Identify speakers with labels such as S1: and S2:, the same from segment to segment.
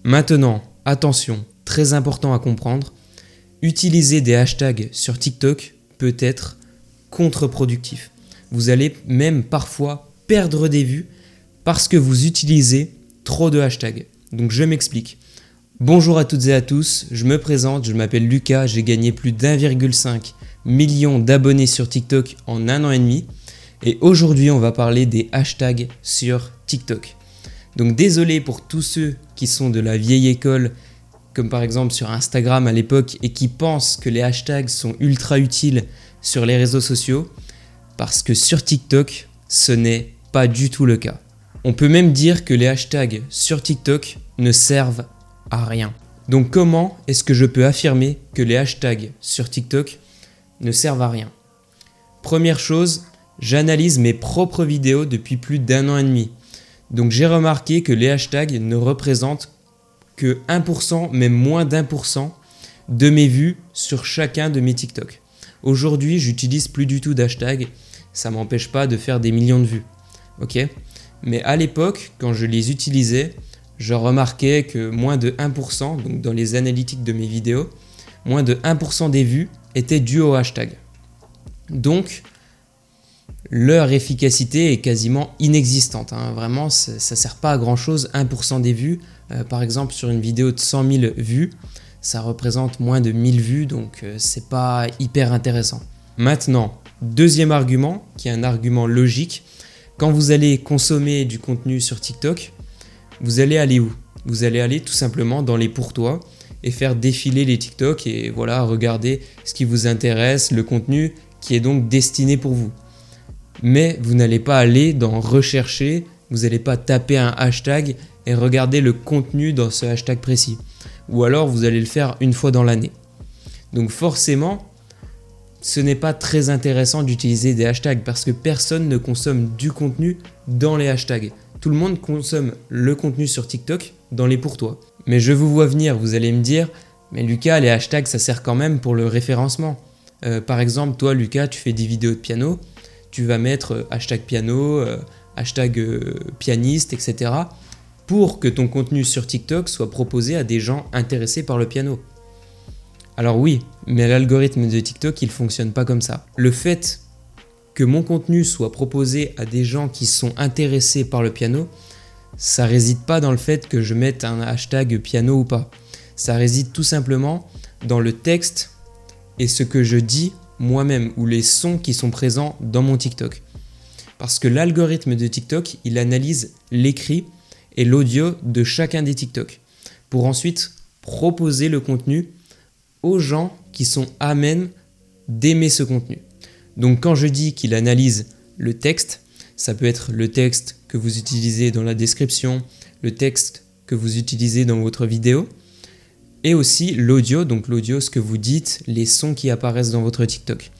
S1: Maintenant, attention, très important à comprendre, utiliser des hashtags sur TikTok peut être contre-productif. Vous allez même parfois perdre des vues parce que vous utilisez trop de hashtags. Donc je m'explique. Bonjour à toutes et à tous, je me présente, je m'appelle Lucas, j'ai gagné plus d'1,5 million d'abonnés sur TikTok en 1 an et demi. Et aujourd'hui, on va parler des hashtags sur TikTok. Donc désolé pour tous ceux qui sont de la vieille école, comme par exemple sur Instagram à l'époque, et qui pensent que les hashtags sont ultra utiles sur les réseaux sociaux, parce que sur TikTok, ce n'est pas du tout le cas. On peut même dire que les hashtags sur TikTok ne servent à rien. Donc comment est-ce que je peux affirmer que les hashtags sur TikTok ne servent à rien? Première chose, j'analyse mes propres vidéos depuis plus d'1 an et demi. Donc j'ai remarqué que les hashtags ne représentent que 1%, même moins d'1% de mes vues sur chacun de mes TikTok. Aujourd'hui, j'utilise plus du tout d'hashtags, ça m'empêche pas de faire des millions de vues. Ok ? Mais à l'époque, quand je les utilisais, je remarquais que moins de 1%, donc dans les analytiques de mes vidéos, moins de 1% des vues étaient dues au hashtag. Donc, leur efficacité est quasiment inexistante. Vraiment, ça ne sert pas à grand chose, 1% des vues. Par exemple, sur une vidéo de 100 000 vues, ça représente moins de 1000 vues, donc c'est pas hyper intéressant. Maintenant, deuxième argument, qui est un argument logique, quand vous allez consommer du contenu sur TikTok, vous allez aller où? Vous allez aller tout simplement dans les pour toi et faire défiler les TikTok et voilà, regarder ce qui vous intéresse, le contenu qui est donc destiné pour vous. Mais vous n'allez pas aller dans rechercher, vous n'allez pas taper un hashtag et regarder le contenu dans ce hashtag précis. Ou alors vous allez le faire une fois dans l'année. Donc forcément, ce n'est pas très intéressant d'utiliser des hashtags parce que personne ne consomme du contenu dans les hashtags. Tout le monde consomme le contenu sur TikTok dans les pour toi. Mais je vous vois venir, vous allez me dire, mais Lucas, les hashtags, ça sert quand même pour le référencement. Par exemple, toi Lucas, tu fais des vidéos de piano, tu vas mettre hashtag piano, hashtag pianiste, etc. pour que ton contenu sur TikTok soit proposé à des gens intéressés par le piano. Alors oui, mais l'algorithme de TikTok, il ne fonctionne pas comme ça. Le fait que mon contenu soit proposé à des gens qui sont intéressés par le piano, ça réside pas dans le fait que je mette un hashtag piano ou pas. Ça réside tout simplement dans le texte et ce que je dis moi-même ou les sons qui sont présents dans mon TikTok. Parce que l'algorithme de TikTok, il analyse l'écrit et l'audio de chacun des TikTok pour ensuite proposer le contenu aux gens qui sont à même d'aimer ce contenu. Donc quand je dis qu'il analyse le texte, ça peut être le texte que vous utilisez dans la description, le texte que vous utilisez dans votre vidéo, et aussi l'audio, donc l'audio, ce que vous dites, les sons qui apparaissent dans votre TikTok.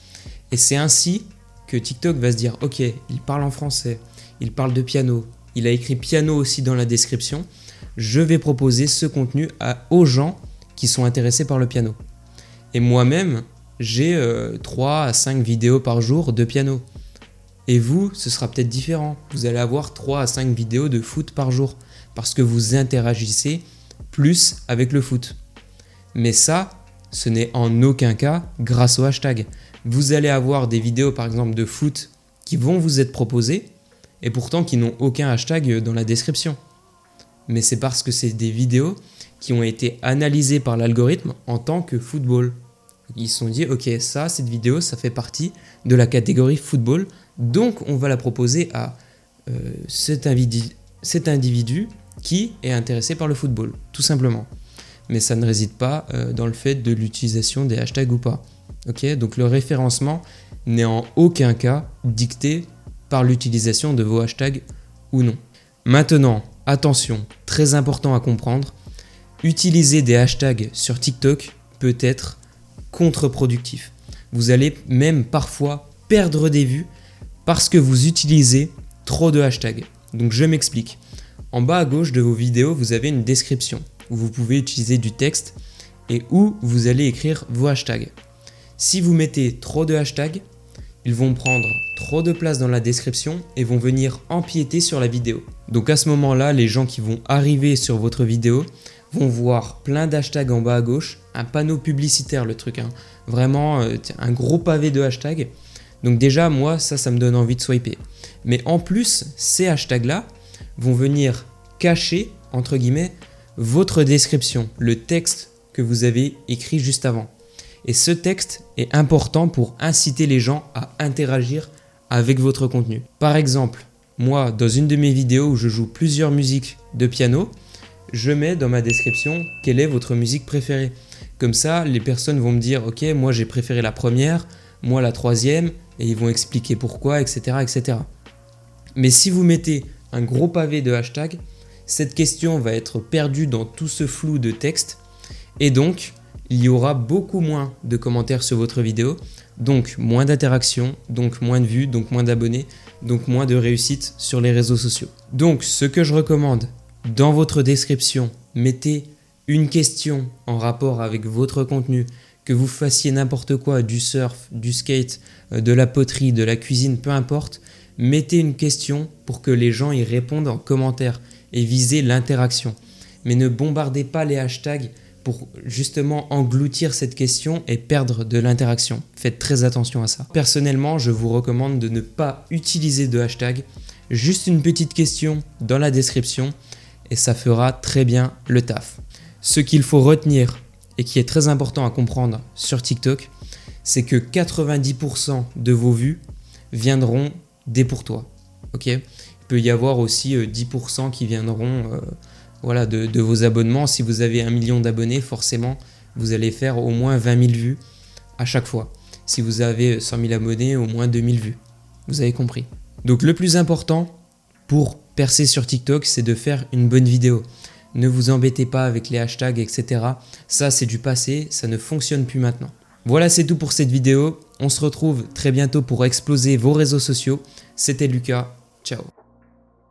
S1: Et c'est ainsi que TikTok va se dire, ok, il parle en français, il parle de piano, il a écrit piano aussi dans la description, je vais proposer ce contenu aux gens qui sont intéressés par le piano. Et moi-même, j'ai 3 à 5 vidéos par jour de piano. Et vous, ce sera peut-être différent. Vous allez avoir 3 à 5 vidéos de foot par jour parce que vous interagissez plus avec le foot. Mais ça, ce n'est en aucun cas grâce au hashtag. Vous allez avoir des vidéos par exemple de foot qui vont vous être proposées et pourtant qui n'ont aucun hashtag dans la description. Mais c'est parce que c'est des vidéos qui ont été analysées par l'algorithme en tant que football. Ils se sont dit, ok, cette vidéo, ça fait partie de la catégorie football, donc on va la proposer à cet individu qui est intéressé par le football, tout simplement. Mais ça ne réside pas dans le fait de l'utilisation des hashtags ou pas. Okay, donc le référencement n'est en aucun cas dicté par l'utilisation de vos hashtags ou non. Maintenant, attention, très important à comprendre, utiliser des hashtags sur TikTok peut être contre-productif. Vous allez même parfois perdre des vues parce que vous utilisez trop de hashtags. Donc je m'explique. En bas à gauche de vos vidéos, vous avez une description où vous pouvez utiliser du texte et où vous allez écrire vos hashtags. Si vous mettez trop de hashtags, ils vont prendre trop de place dans la description et vont venir empiéter sur la vidéo. Donc à ce moment-là, les gens qui vont arriver sur votre vidéo vont voir plein d'hashtags en bas à gauche, un panneau publicitaire le truc, hein. Vraiment un gros pavé de hashtags. Donc déjà moi ça me donne envie de swiper. Mais en plus ces hashtags là vont venir cacher entre guillemets votre description, le texte que vous avez écrit juste avant. Et ce texte est important pour inciter les gens à interagir avec votre contenu. Par exemple, moi dans une de mes vidéos où je joue plusieurs musiques de piano, je mets dans ma description quelle est votre musique préférée. Comme ça, les personnes vont me dire « Ok, moi j'ai préféré la première, moi la troisième » et ils vont expliquer pourquoi, etc., etc. Mais si vous mettez un gros pavé de hashtag, cette question va être perdue dans tout ce flou de texte et donc il y aura beaucoup moins de commentaires sur votre vidéo, donc moins d'interactions, donc moins de vues, donc moins d'abonnés, donc moins de réussite sur les réseaux sociaux. Donc ce que je recommande, dans votre description, mettez une question en rapport avec votre contenu, que vous fassiez n'importe quoi, du surf, du skate, de la poterie, de la cuisine, peu importe, mettez une question pour que les gens y répondent en commentaire et visez l'interaction. Mais ne bombardez pas les hashtags pour justement engloutir cette question et perdre de l'interaction. Faites très attention à ça. Personnellement, je vous recommande de ne pas utiliser de hashtag, juste une petite question dans la description et ça fera très bien le taf. Ce qu'il faut retenir et qui est très important à comprendre sur TikTok, c'est que 90% de vos vues viendront des pour toi. Okay, il peut y avoir aussi 10% qui viendront de vos abonnements. Si vous avez 1 million d'abonnés, forcément, vous allez faire au moins 20 000 vues à chaque fois. Si vous avez 100 000 abonnés, au moins 2 000 vues. Vous avez compris. Donc le plus important pour percer sur TikTok, c'est de faire une bonne vidéo. Ne vous embêtez pas avec les hashtags, etc. Ça, c'est du passé, ça ne fonctionne plus maintenant. Voilà, c'est tout pour cette vidéo. On se retrouve très bientôt pour exploser vos réseaux sociaux. C'était Lucas. Ciao.